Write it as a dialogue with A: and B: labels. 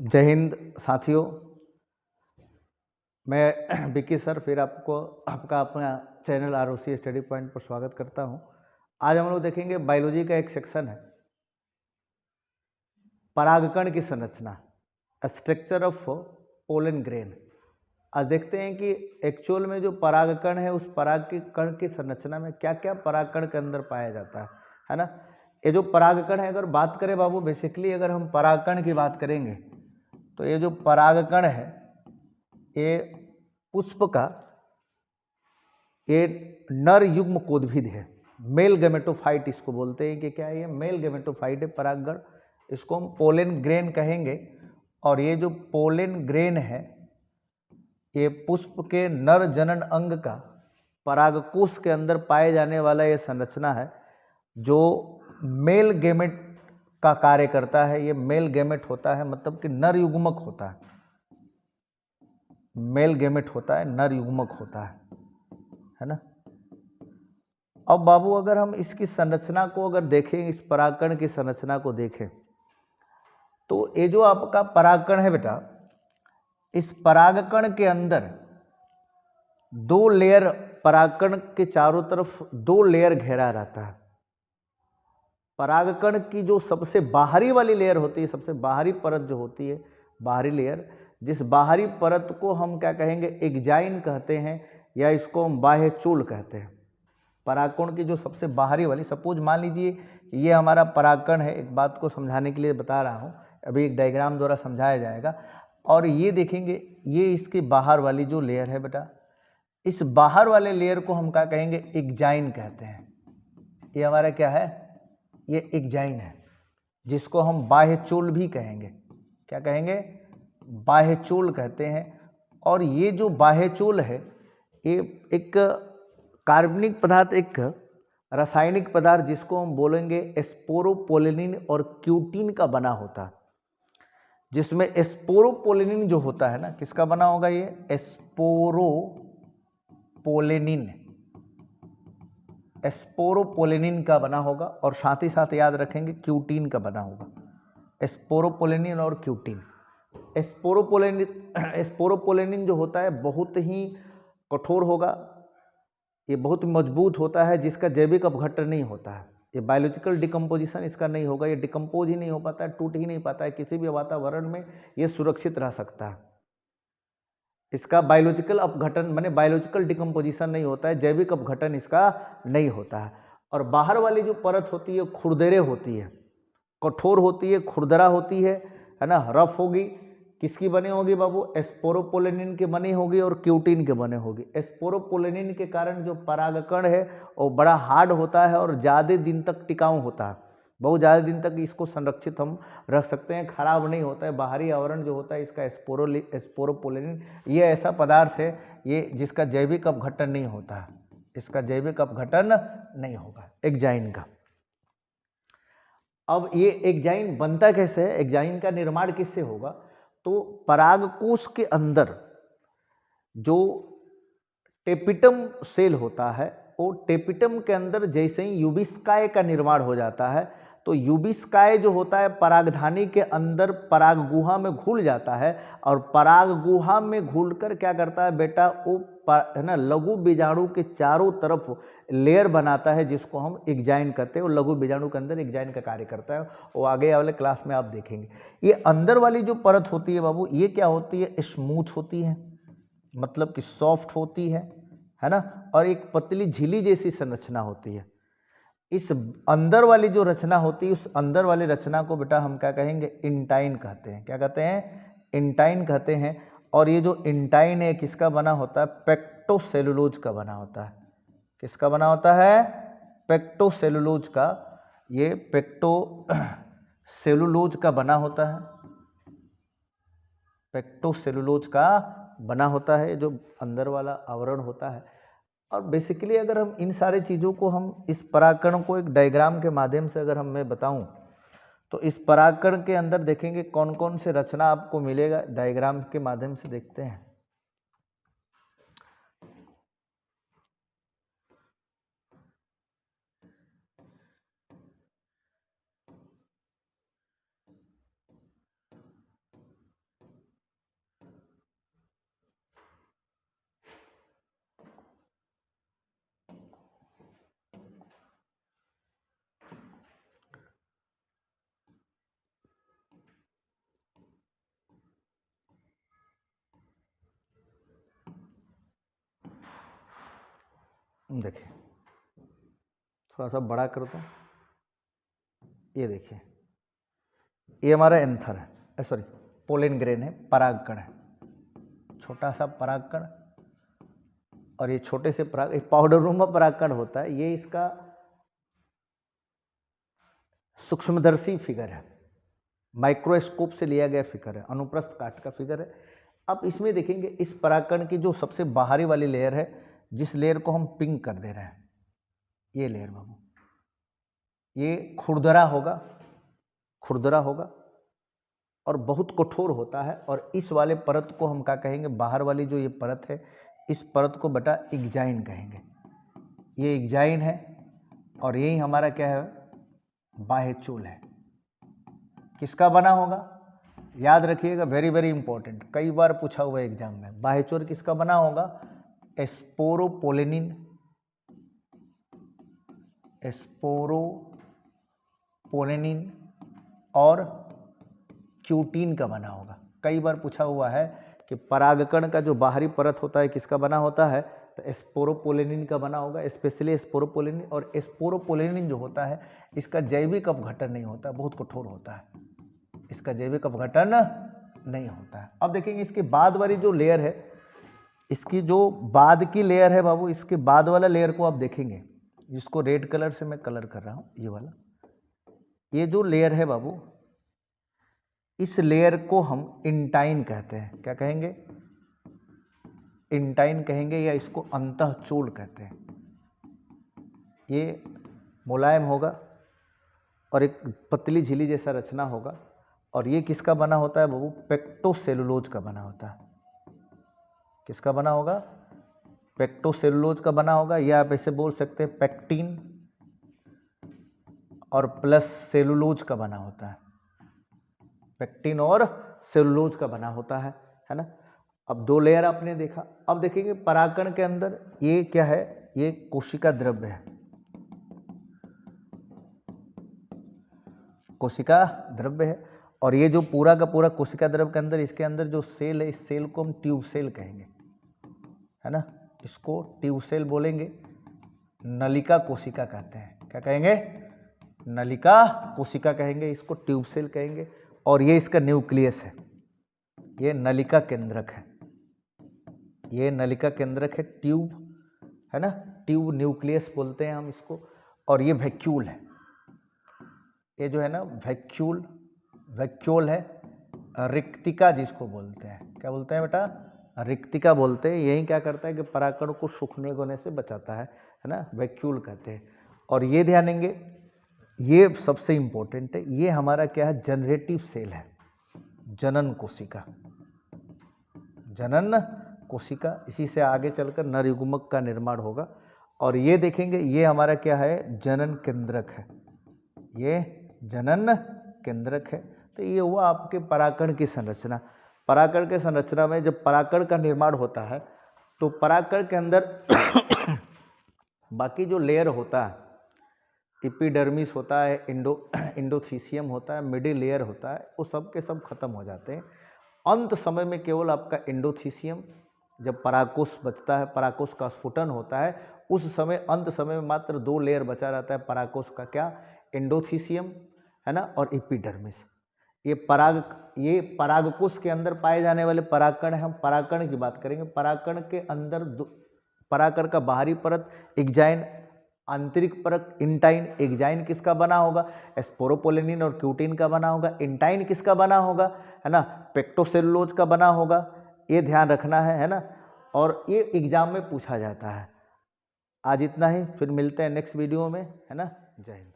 A: जय हिंद साथियों। मैं विक्की सर फिर आपका अपना चैनल आरओसी स्टडी पॉइंट पर स्वागत करता हूं। आज हम लोग देखेंगे बायोलॉजी का एक सेक्शन है परागकण की संरचना, स्ट्रक्चर ऑफ पोलन ग्रेन। आज देखते हैं कि एक्चुअल में जो परागकण है उस परागकण की संरचना में क्या क्या परागकण के अंदर पाया जाता है ना। ये जो परागकण है, अगर बात करें बाबू, बेसिकली अगर हम परागकण की बात करेंगे तो ये जो परागकण है ये पुष्प का ये नर युग्म कोद्भिद है, मेल गैमेटोफाइट इसको बोलते हैं कि क्या है, ये मेल गैमेटोफाइट है परागकण। इसको हम पोलन ग्रेन कहेंगे। और ये जो पोलन ग्रेन है ये पुष्प के नर जनन अंग का परागकोश के अंदर पाए जाने वाला ये संरचना है जो मेल गैमेट का कार्य करता है। ये मेल गैमेट होता है, मतलब कि नर युग्मक होता है, मेल गैमेट होता है, नर युग्मक होता है ना। अब बाबू अगर हम इसकी संरचना को अगर देखें, इस परागकण की संरचना को देखें तो ये जो आपका परागकण है बेटा, इस परागकण के अंदर दो लेयर, परागकण के चारों तरफ दो लेयर घेरा रहता है। परागकण की जो सबसे बाहरी वाली लेयर होती है, सबसे बाहरी परत जो होती है, बाहरी लेयर, जिस बाहरी परत को हम क्या कहेंगे, एक्जाइन कहते हैं, या इसको हम बाह्य चूल कहते हैं। परागकण की जो सबसे बाहरी वाली, सपोज मान लीजिए ये हमारा परागकण है, एक बात को समझाने के लिए बता रहा हूँ, अभी एक डायग्राम द्वारा समझाया जाएगा। और ये देखेंगे, ये इसकी बाहर वाली जो लेयर है बेटा, इस बाहर वाले लेयर को हम क्या कहेंगे, एक्जाइन कहते हैं। ये हमारा क्या है, ये एक्जाइन है, जिसको हम बाह्य चूल भी कहेंगे। क्या कहेंगे, बाह्य चूल कहते हैं। और ये जो बाह्य चूल है ये एक कार्बनिक पदार्थ, एक रासायनिक पदार्थ जिसको हम बोलेंगे स्पोरोपोलेनिन और क्यूटिन का बना होता है। जिसमें स्पोरोपोलेनिन जो होता है ना, किसका बना होगा, ये स्पोरोपोलेनिन का बना होगा। और साथ ही साथ याद रखेंगे क्यूटिन का बना होगा। स्पोरोपोलेनिन और क्यूटिन। स्पोरोपोलेनिन जो होता है बहुत ही कठोर होगा, ये बहुत मजबूत होता है, जिसका जैविक अपघटन नहीं होता है। ये बायोलॉजिकल डिकम्पोजिशन इसका नहीं होगा, ये डिकम्पोज ही नहीं हो पाता है, टूट ही नहीं पाता है, किसी भी वातावरण में ये सुरक्षित रह सकता है। इसका बायोलॉजिकल अपघटन माने बायोलॉजिकल डिकम्पोजिशन नहीं होता है, जैविक अपघटन इसका नहीं होता है। और बाहर वाली जो परत होती है खुरदरे होती है, कठोर होती है, खुरदरा होती है ना, रफ होगी। किसकी बनी होगी बाबू, स्पोरोपोलेनिन के बनी होगी और क्यूटिन के बने होगी। स्पोरोपोलेनिन के कारण जो परागकण है वो बड़ा हार्ड होता है और ज़्यादा दिन तक टिकाऊ होता है, बहुत ज़्यादा दिन तक इसको संरक्षित हम रख सकते हैं, खराब नहीं होता है। बाहरी आवरण जो होता है इसका स्पोरोपोलेनिन, ये ऐसा पदार्थ है ये जिसका जैविक अपघटन नहीं होता है, इसका जैविक अपघटन नहीं होगा एक्जाइन का। अब ये एक्जाइन बनता कैसे है, एक्जाइन का निर्माण किससे होगा, तो परागकोश के अंदर जो टेपिटम सेल होता है, वो टेपिटम के अंदर जैसे ही यूबिस्काय का निर्माण हो जाता है, तो यूबिस्काय जो होता है परागधानी के अंदर पराग गुहा में घुल जाता है। और पराग गुहा में घुलकर क्या करता है बेटा, वो है ना लघु बीजाणु के चारों तरफ लेयर बनाता है, जिसको हम एक्जाइन कहते हैं। और लघु बीजाणु के अंदर एक्जाइन का कार्य करता है, वो आगे वाले क्लास में आप देखेंगे। ये अंदर वाली जो परत होती है बाबू, ये क्या होती है, स्मूथ होती है, मतलब कि सॉफ्ट होती है ना, और एक पतली झिल्ली जैसी संरचना होती है। इस अंदर वाली जो रचना होती है, उस अंदर वाली रचना को बेटा हम क्या कहेंगे, इंटाइन कहते हैं। क्या कहते हैं, इंटाइन कहते हैं। और ये जो इंटाइन है किसका बना होता है, पेक्टोसेलुलोज का बना होता है। किसका बना होता है, पेक्टोसेलुलोज का। ये पेक्टोसेलुलोज का बना होता है, पेक्टोसेलुलोज का बना होता है, जो अंदर वाला आवरण होता है। और बेसिकली अगर हम इन सारे चीज़ों को, हम इस परागकण को एक डायग्राम के माध्यम से अगर मैं बताऊं, तो इस परागकण के अंदर देखेंगे कौन कौन से रचना आपको मिलेगा, डायग्राम के माध्यम से देखते हैं। देखिए थोड़ा सा बड़ा कर दो, ये देखिए ये हमारा एंथर है, सॉरी पोलन ग्रेन है, परागकण है, छोटा सा परागकण, और ये छोटे से पराग, एक पाउडरनुमा परागकण होता है, ये इसका सूक्ष्मदर्शी फिगर है, माइक्रोस्कोप से लिया गया फिगर है, अनुप्रस्थ काट का फिगर है। अब इसमें देखेंगे इस परागकण की जो सबसे बाहरी वाली लेयर है, जिस लेयर को हम पिंक कर दे रहे हैं, ये लेयर बाबू, ये खुरदरा होगा, खुरदरा होगा और बहुत कठोर होता है। और इस वाले परत को हम क्या कहेंगे, बाहर वाली जो ये परत है, इस परत को बेटा एग्जाइन कहेंगे। ये एग्जाइन है और यही हमारा क्या है, बाह्यचोल है। किसका बना होगा, याद रखिएगा, वेरी वेरी इंपॉर्टेंट, कई बार पूछा हुआ है एग्जाम में, बाह्यचोल किसका बना होगा, स्पोरोपोलेनिन, स्पोरोपोलेनिन और क्यूटीन का बना होगा। कई बार पूछा हुआ है कि परागकण का जो बाहरी परत होता है किसका बना होता है, तो स्पोरोपोलेनिन का बना होगा, स्पेशली स्पोरोपोलेनिन। और स्पोरोपोलेनिन जो होता है इसका जैविक अपघटन नहीं होता, बहुत कठोर होता है, इसका जैविक अपघटन नहीं होता है। अब देखेंगे इसके बाद वाली जो लेयर है, इसकी जो बाद की लेयर है बाबू, इसके बाद वाला लेयर को आप देखेंगे, जिसको रेड कलर से मैं कलर कर रहा हूँ, ये वाला, ये जो लेयर है बाबू, इस लेयर को हम इंटाइन कहते हैं। क्या कहेंगे, इंटाइन कहेंगे, या इसको अंतःचोल कहते हैं। ये मुलायम होगा और एक पतली झिल्ली जैसा रचना होगा, और ये किसका बना होता है बाबू, पेक्टोसेलुलोज का बना होता है। किसका बना होगा, पेक्टोसेलुलोज का बना होगा, या आप ऐसे बोल सकते हैं पेक्टिन और प्लस सेलुलोज का बना होता है, पेक्टिन और सेलुलोज का बना होता है ना। अब दो लेयर आपने देखा। अब देखेंगे परागकण के अंदर ये क्या है, ये कोशिका द्रव्य है, कोशिका द्रव्य है। और ये जो पूरा का पूरा कोशिका द्रव्य के अंदर, इसके अंदर जो सेल है, इस सेल को हम ट्यूब सेल कहेंगे, है ना, इसको ट्यूब सेल बोलेंगे, नलिका कोशिका कहते हैं। क्या कहेंगे, नलिका कोशिका कहेंगे, इसको ट्यूब सेल कहेंगे। और ये इसका न्यूक्लियस है, ये नलिका केंद्रक है, ये नलिका केंद्रक है, ट्यूब है ना, ट्यूब न्यूक्लियस बोलते हैं हम इसको। और ये वैक्यूल है, ये जो है ना वैक्यूल, वैक्यूल है, रिक्तिका जिसको बोलते हैं। क्या बोलते हैं बेटा, रिक्तिका बोलते हैं। यही क्या करता है कि परागकण को सूखने होने से बचाता है ना, वैक्यूल कहते हैं। और ये ध्यान देंगे, ये सबसे इंपॉर्टेंट है, ये हमारा क्या है, जनरेटिव सेल है, जनन कोशिका, जनन कोशिका। इसी से आगे चलकर नर युग्मक का निर्माण होगा। और ये देखेंगे, ये हमारा क्या है, जनन केंद्रक है, ये जनन केंद्रक है। तो ये हुआ आपके परागकण की संरचना। परागकण के संरचना में जब परागकण का निर्माण होता है तो परागकण के अंदर बाकी जो लेयर होता है, एपिडर्मिस होता है, इंडोथीसियम होता है, मिडिल लेयर होता है, वो सब के सब खत्म हो जाते हैं। अंत समय में केवल आपका इंडोथीसियम, जब परागकोश बचता है, परागकोश का स्फुटन होता है, उस समय अंत समय में मात्र दो लेयर बचा रहता है परागकोश का, क्या, इंडोथीसियम है ना, और एपिडर्मिस। ये परागकोश के अंदर पाए जाने वाले परागकण है। हम परागकण की बात करेंगे। परागकण के अंदर परागकण का बाहरी परत एग्जाइन, आंतरिक परत इंटाइन। एग्जाइन किसका बना होगा, स्पोरोपोलेनिन और क्यूटीन का बना होगा। इंटाइन किसका बना होगा, है ना, पेक्टोसेलुलोज का बना होगा। ये ध्यान रखना है ना, और ये एग्जाम में पूछा जाता है। आज इतना ही, फिर मिलते हैं नेक्स्ट वीडियो में, है ना। जय हिंद।